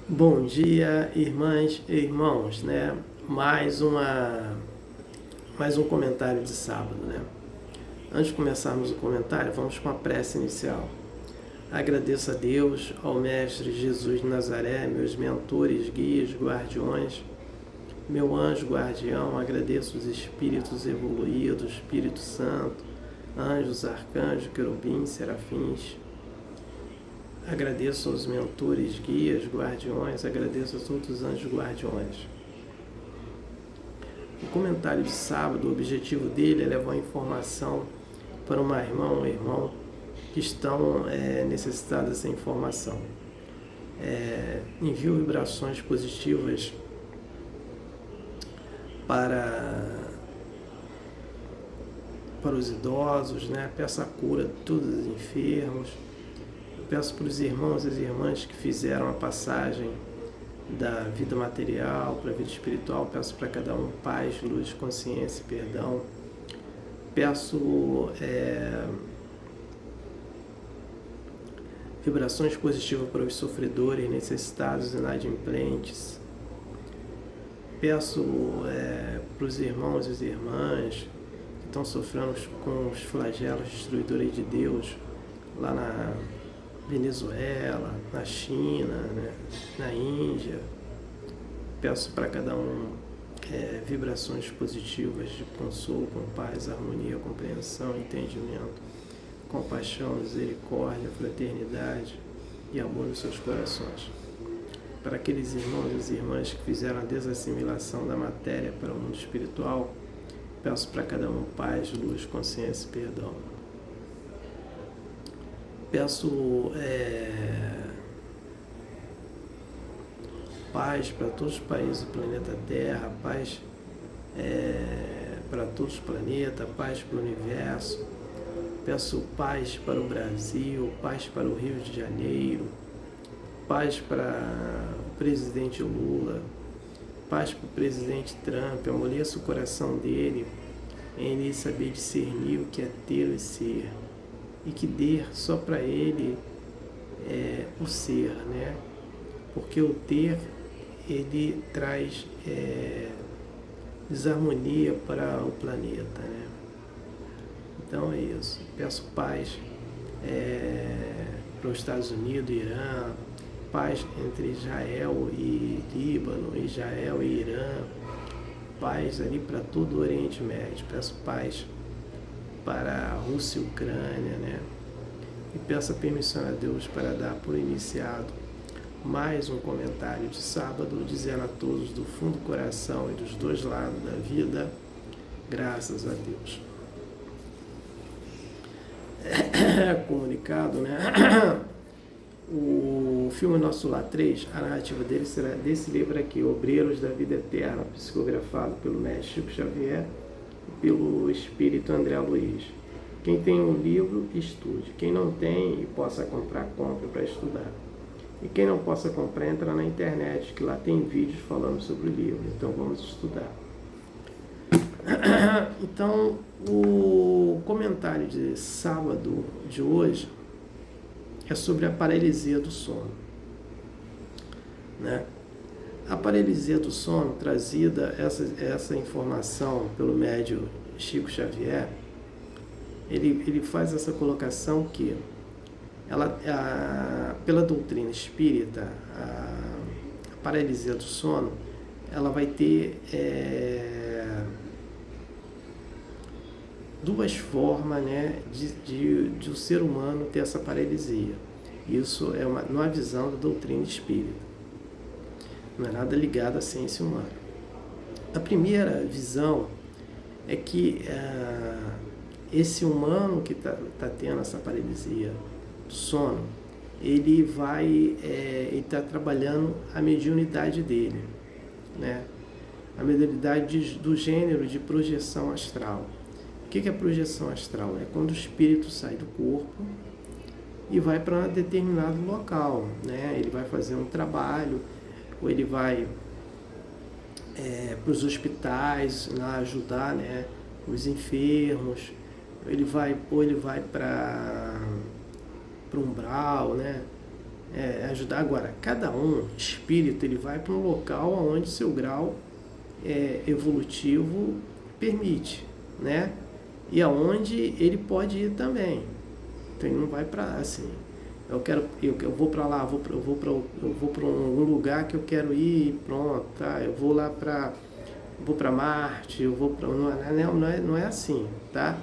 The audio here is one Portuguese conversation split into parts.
Bom dia, irmãs e irmãos, né? Mais um comentário de sábado, né? Antes de começarmos o comentário, vamos com a prece inicial. Agradeço a Deus, ao Mestre Jesus de Nazaré, meus mentores, guias, guardiões, meu anjo guardião, agradeço os espíritos evoluídos, Espírito Santo, anjos, arcanjos, querubins, serafins. Agradeço aos mentores, guias, guardiões, agradeço a todos os anjos guardiões. O comentário de sábado, o objetivo dele é levar informação para uma irmã ou um irmão que estão necessitados dessa informação. Envio vibrações positivas para os idosos, né? Peço a cura de todos os enfermos. Peço para os irmãos e as irmãs que fizeram a passagem da vida material para a vida espiritual, peço para cada um paz, luz, consciência e perdão. Peço vibrações positivas para os sofredores, necessitados, inadimplentes. Peço para os irmãos e as irmãs que estão sofrendo com os flagelos destruidores de Deus lá na Venezuela, na China, né, na Índia. Peço para cada um vibrações positivas de consolo, com paz, harmonia, compreensão, entendimento, compaixão, misericórdia, fraternidade e amor nos seus corações. Para aqueles irmãos e irmãs que fizeram a desassimilação da matéria para o mundo espiritual, peço para cada um paz, luz, consciência e perdão. Peço paz para todos os países do planeta Terra, paz para todos os planetas, paz para o universo. Peço paz para o Brasil, paz para o Rio de Janeiro, paz para o presidente Lula, paz para o presidente Trump. Amoleço o coração dele em ele saber discernir o que é ter e ser, e que dê só para ele o ser, né? Porque o ter, ele traz desarmonia para o planeta, né? Então é isso. Peço paz para os Estados Unidos e Irã, paz entre Israel e Líbano, Israel e Irã, paz ali para todo o Oriente Médio. Peço paz para a Rússia e Ucrânia, né? E peço a permissão a Deus para dar por iniciado mais um comentário de sábado, dizendo a todos do fundo do coração e dos dois lados da vida, graças a Deus. Comunicado, né? O filme Nosso Lar 3, a narrativa dele será desse livro aqui, Obreiros da Vida Eterna, psicografado pelo mestre Chico Xavier e pelo espírito André Luiz. Quem tem um livro, estude. Quem não tem e possa comprar, compre para estudar. E quem não possa comprar, entra na internet, que lá tem vídeos falando sobre o livro. Então vamos estudar. Então, o comentário de sábado de hoje é sobre a paralisia do sono, né? A paralisia do sono, trazida essa informação pelo médium Chico Xavier, ele faz essa colocação que pela doutrina espírita, a paralisia do sono, ela vai ter duas formas, né, de o ser humano ter essa paralisia. Isso é uma visão da doutrina espírita. Não é nada ligado à ciência humana. A primeira visão é que esse humano que está tendo essa paralisia do sono, ele está trabalhando a mediunidade dele, né? A mediunidade do gênero de projeção astral. O que é projeção astral? É quando o espírito sai do corpo e vai para um determinado local, né? Ele vai fazer um trabalho, ou ele vai para os hospitais lá ajudar, né, os enfermos, ou ele vai para o umbral, né? ajudar. Agora, cada espírito, ele vai para um local onde seu grau evolutivo permite, né? E aonde ele pode ir também. Então ele não vai para assim, eu vou para lá, eu vou para um lugar que eu quero ir, pronto, tá? Eu vou lá vou para Marte, eu vou para não é assim, tá?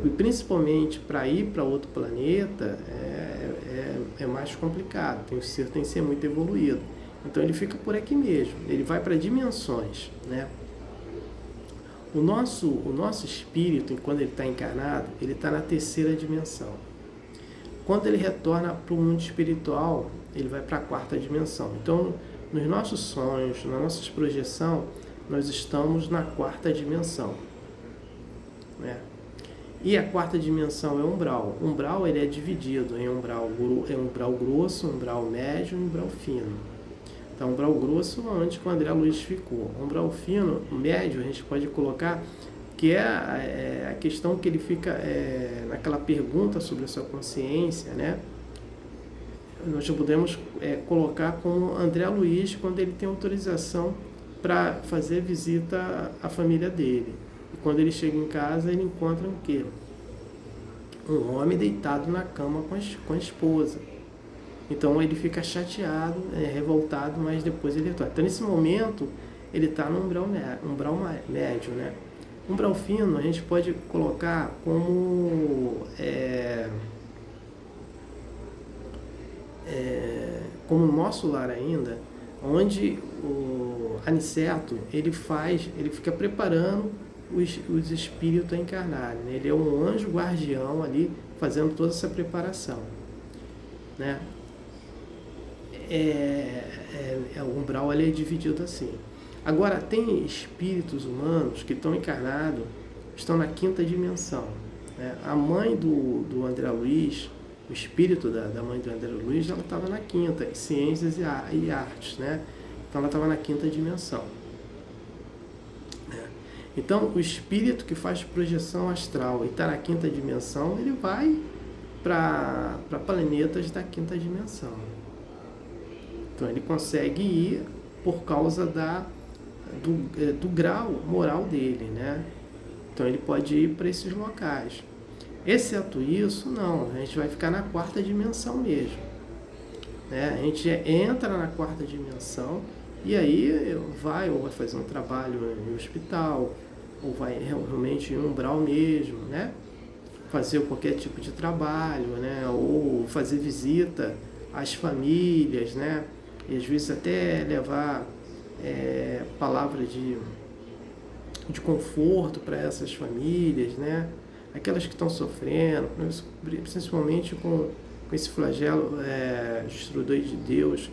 E principalmente para ir para outro planeta é mais complicado, o ser tem que ser muito evoluído. Então ele fica por aqui mesmo, ele vai para dimensões, né? O nosso espírito, quando ele está encarnado, ele está na terceira dimensão. Quando ele retorna para o mundo espiritual, ele vai para a quarta dimensão. Então, nos nossos sonhos, na nossa projeção, nós estamos na quarta dimensão, né? E a quarta dimensão é o umbral. O umbral ele é dividido em umbral grosso, umbral médio e umbral fino. Então, umbral grosso, onde o André Luiz ficou. Umbral fino, médio, a gente pode colocar, que é a questão que ele fica naquela pergunta sobre a sua consciência, né? Nós já podemos colocar como André Luiz quando ele tem autorização para fazer visita à família dele. E quando ele chega em casa, ele encontra o quê? Um homem deitado na cama com a esposa. Então ele fica chateado, revoltado, mas depois ele retorna. Então nesse momento ele está no umbral médio, né? Umbral fino a gente pode colocar como nosso lar ainda, onde o Aniceto ele fica preparando os espíritos a encarnarem, né? Ele é um anjo guardião ali fazendo toda essa preparação, né? O umbral ele é dividido assim. Agora, tem espíritos humanos que estão encarnados, estão na quinta dimensão, né? A mãe do André Luiz, o espírito da mãe do André Luiz, ela estava na quinta, ciências e artes, né? Então ela estava na quinta dimensão, né? Então o espírito que faz projeção astral e está na quinta dimensão, ele vai para planetas da quinta dimensão. Então ele consegue ir por causa do grau moral dele, né? Então ele pode ir para esses locais. Exceto isso, não, a gente vai ficar na quarta dimensão mesmo, né? A gente entra na quarta dimensão e aí vai fazer um trabalho no hospital, ou vai realmente em um umbral mesmo, né? Fazer qualquer tipo de trabalho, né? Ou fazer visita às famílias, né? E às vezes até levar palavra de conforto para essas famílias, né? Aquelas que estão sofrendo, principalmente com esse flagelo destruidor de Deus,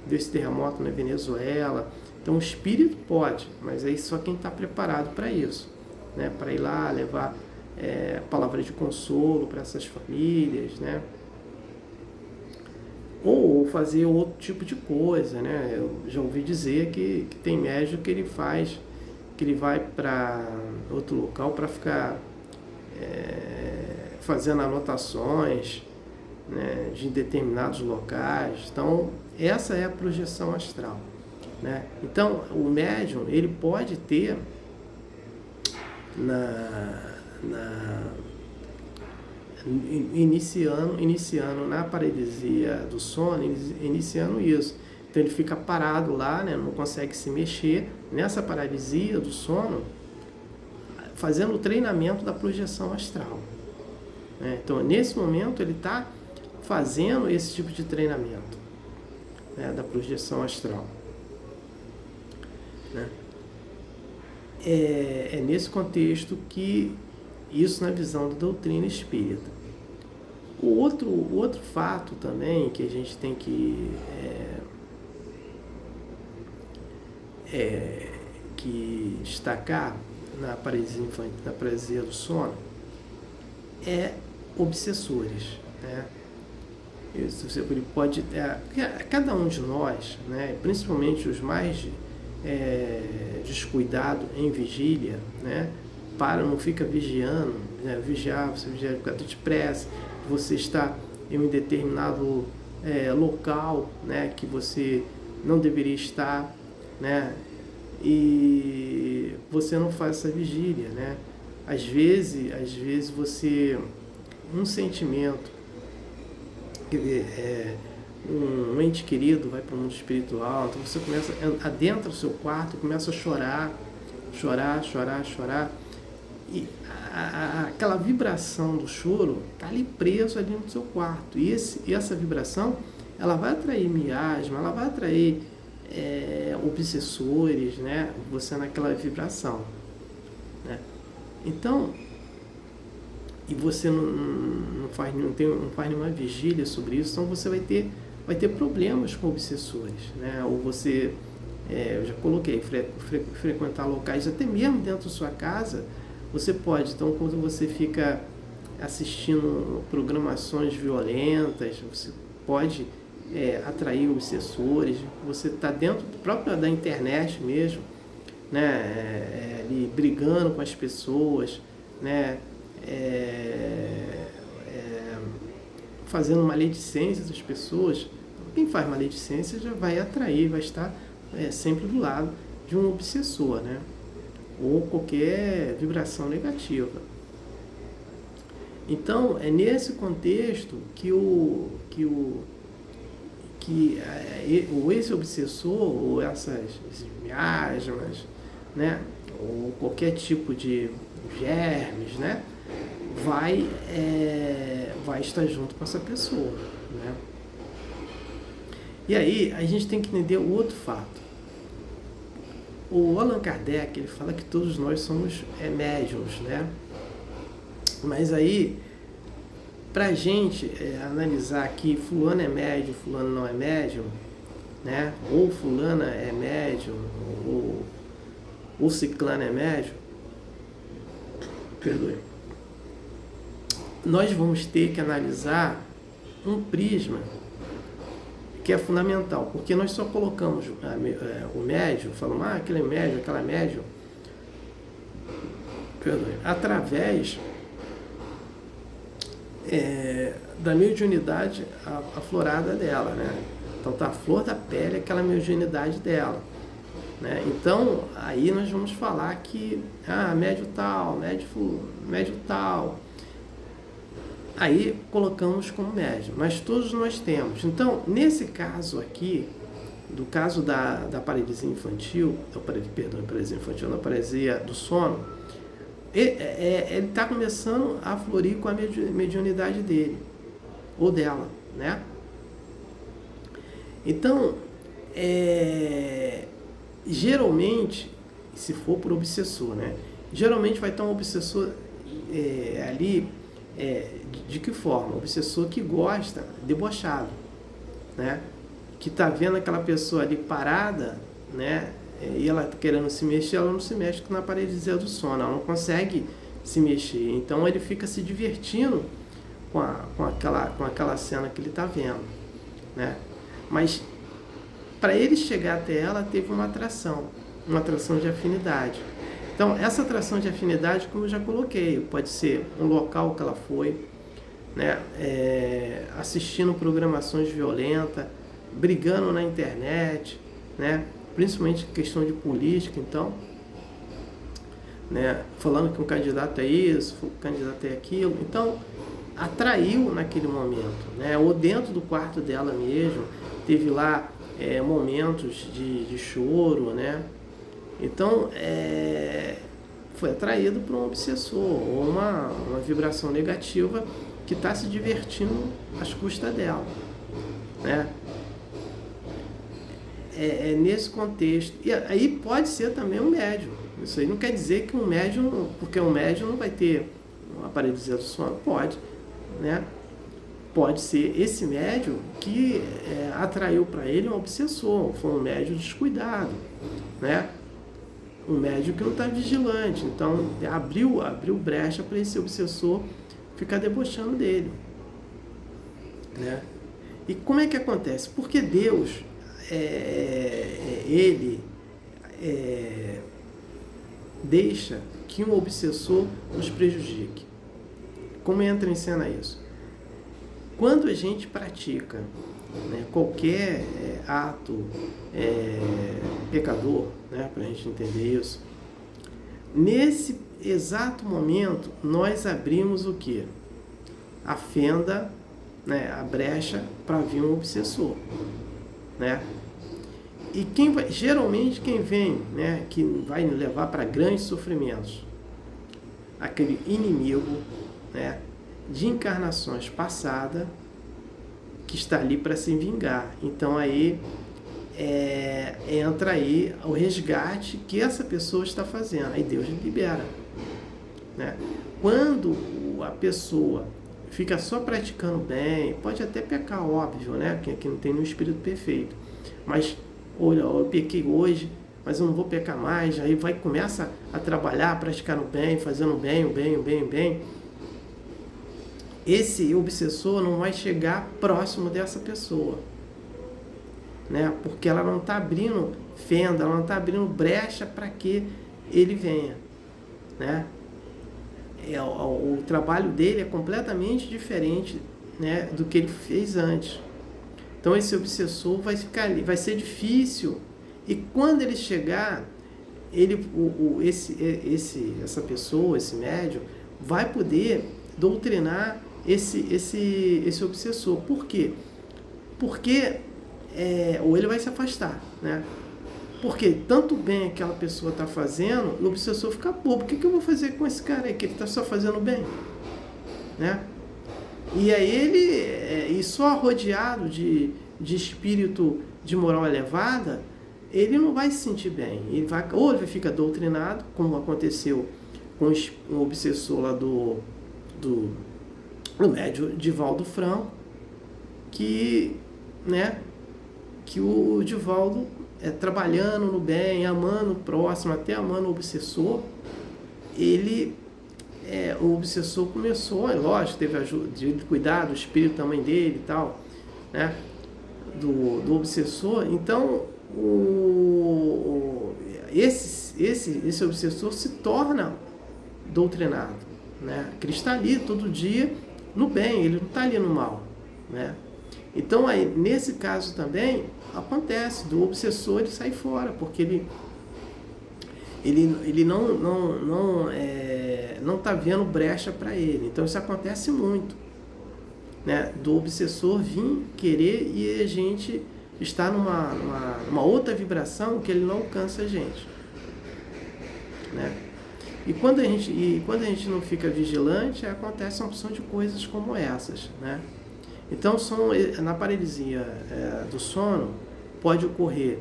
desse terremoto na Venezuela. Então o espírito pode, mas aí só quem está preparado para isso, né? Para ir lá levar palavra de consolo para essas famílias, né? Ou fazer outro tipo de coisa, né? Eu já ouvi dizer que tem médico que ele vai para outro local para ficar fazendo anotações, né, de determinados locais. Então, essa é a projeção astral, né? Então, o médium, ele pode ter iniciando na paralisia do sono, iniciando isso. Então ele fica parado lá, né, não consegue se mexer nessa paralisia do sono, fazendo o treinamento da projeção astral, né? Então nesse momento ele está fazendo esse tipo de treinamento, né, da projeção astral, né? É nesse contexto que isso na visão da doutrina espírita. O outro fato também que a gente tem que destacar na paralisia do sono é obsessores, né? Ele pode, cada um de nós, né, principalmente os mais descuidados em vigília, né, não fica vigiando, né? Você vigia por causa de pressa, você está em um determinado local, né, que você não deveria estar, né, e você não faz essa vigília, né? Às vezes você, um sentimento, quer dizer, um ente querido vai para o mundo espiritual, então você começa, adentra o seu quarto, começa a chorar, e aquela vibração do choro está ali preso ali no seu quarto, e essa vibração, ela vai atrair miasma, ela vai atrair obsessores, né? Você naquela vibração, né? Então, e você não faz nenhuma vigília sobre isso, então você vai ter problemas com obsessores, né? Ou você, eu já coloquei, frequentar locais, até mesmo dentro da sua casa, você pode. Então, quando você fica assistindo programações violentas, você pode atrair obsessores. Você está dentro próprio da internet mesmo, né? Ali brigando com as pessoas, né? Fazendo maledicências das pessoas. Quem faz maledicência já vai atrair, vai estar sempre do lado de um obsessor, né? Ou qualquer vibração negativa. Então, é nesse contexto que esse obsessor, ou esses miasmas, né? Ou qualquer tipo de germes, né? Vai estar junto com essa pessoa, né? E aí a gente tem que entender o outro fato. O Allan Kardec, ele fala que todos nós somos médiums, né? Mas aí, pra gente analisar que fulano é médium, fulano não é médium, né? Ou fulana é médium, ou ciclano é médium, perdoe, nós vamos ter que analisar um prisma que é fundamental, porque nós só colocamos o médium, falamos, aquele é médium, aquela é médium, através da mediunidade aflorada dela, né? Então tá a flor da pele, aquela mediunidade dela, né? Então aí nós vamos falar que médio tal, médio tal. Aí colocamos como médium, mas todos nós temos. Então, nesse caso aqui, do caso da paralisia infantil, da paralisia do sono, ele está começando a florir com a mediunidade dele, ou dela, né? Então, geralmente, se for por obsessor, né? Geralmente vai estar um obsessor ali. De que forma? O obsessor que gosta, debochado, né? Que está vendo aquela pessoa ali parada, né? E ela querendo se mexer, ela não se mexe na paralisia do sono, ela não consegue se mexer. Então ele fica se divertindo com aquela cena que ele está vendo, né? Mas para ele chegar até ela, teve uma atração de afinidade. Então, essa atração de afinidade, como eu já coloquei, pode ser um local que ela foi, né? Assistindo programações violentas, brigando na internet, né? Principalmente questão de política, então, né? Falando que um candidato é isso, um candidato é aquilo. Então, atraiu naquele momento, né? Ou dentro do quarto dela mesmo, teve lá momentos de choro, né? Então, foi atraído por um obsessor, ou uma vibração negativa que está se divertindo às custas dela, né? Nesse contexto. E aí pode ser também um médium. Isso aí não quer dizer que um médium, porque um médium não vai ter uma paralisia do sono. Pode, né? Pode ser esse médium que atraiu para ele um obsessor, foi um médium descuidado, né? Um médium que não está vigilante, então abriu brecha para esse obsessor ficar debochando dele, né? E como é que acontece? Porque Deus, ele deixa que um obsessor nos prejudique. Como entra em cena isso? Quando a gente pratica né? Qualquer ato pecador, né? Para a gente entender isso. Nesse exato momento, nós abrimos o quê? A fenda, né? A brecha para vir um obsessor, né? E geralmente quem vem, né, que vai levar para grandes sofrimentos, aquele inimigo, né, de encarnações passadas, que está ali para se vingar. Então aí entra aí o resgate que essa pessoa está fazendo. Aí Deus libera, né? Quando a pessoa fica só praticando bem, pode até pecar, óbvio, né? Que não tem nenhum espírito perfeito. Mas, olha, eu pequei hoje, mas eu não vou pecar mais. Aí começa a trabalhar, praticando bem, fazendo bem, o bem. Esse obsessor não vai chegar próximo dessa pessoa, né? Porque ela não está abrindo fenda, ela não está abrindo brecha para que ele venha, né? O trabalho dele é completamente diferente, né, do que ele fez antes. Então esse obsessor vai ficar ali, vai ser difícil. E quando ele chegar, essa pessoa, esse médium, vai poder doutrinar esse obsessor. Por quê? Porque ou ele vai se afastar, né? Porque tanto bem aquela pessoa está fazendo, o obsessor fica bobo. O que eu vou fazer com esse cara aí, que ele está só fazendo bem? Né? E aí ele, e só rodeado de espírito de moral elevada, ele não vai se sentir bem. Ou ele vai ficar doutrinado, como aconteceu com um obsessor lá do médium Divaldo Franco, que o Divaldo, trabalhando no bem, amando o próximo, até amando o obsessor, o obsessor começou, lógico, teve ajuda de cuidar do espírito também dele e tal, né, do obsessor. Então esse obsessor se torna doutrinado, né, que ele está ali todo dia no bem, ele não está ali no mal, né? Então aí, nesse caso também acontece do obsessor ele sair fora, porque ele não está vendo brecha para ele. Então isso acontece muito, né? Do obsessor vir querer e a gente está numa outra vibração que ele não alcança a gente, né? E quando a gente não fica vigilante, acontece uma opção de coisas como essas, né? Então, na paralisia do sono, pode ocorrer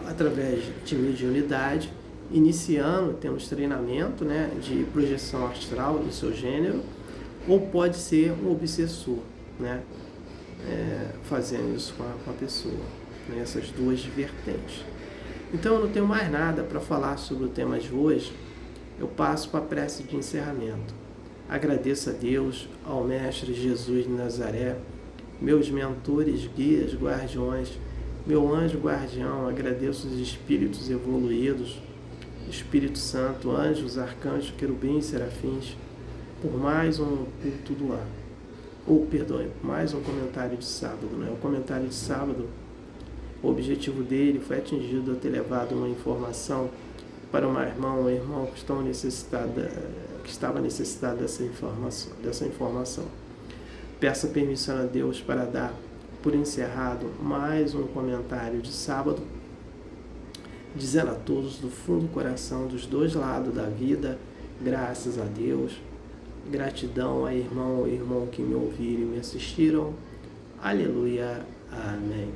através de mediunidade, temos treinamento, né, de projeção astral do seu gênero, ou pode ser um obsessor, né, fazendo isso com a pessoa, né, essas duas vertentes. Então, eu não tenho mais nada para falar sobre o tema de hoje. Eu passo para a prece de encerramento. Agradeço a Deus, ao Mestre Jesus de Nazaré, meus mentores, guias, guardiões, meu anjo guardião. Agradeço os espíritos evoluídos, Espírito Santo, anjos, arcanjos, querubins, serafins, por mais um culto do lar. Mais um comentário de sábado, né? O comentário de sábado, o objetivo dele foi atingido a ter levado uma informação para um irmão que estava necessitado dessa informação. Peço permissão a Deus para dar por encerrado mais um comentário de sábado, dizendo a todos do fundo do coração, dos dois lados da vida, graças a Deus, gratidão a irmão que me ouviram e me assistiram. Aleluia. Amém.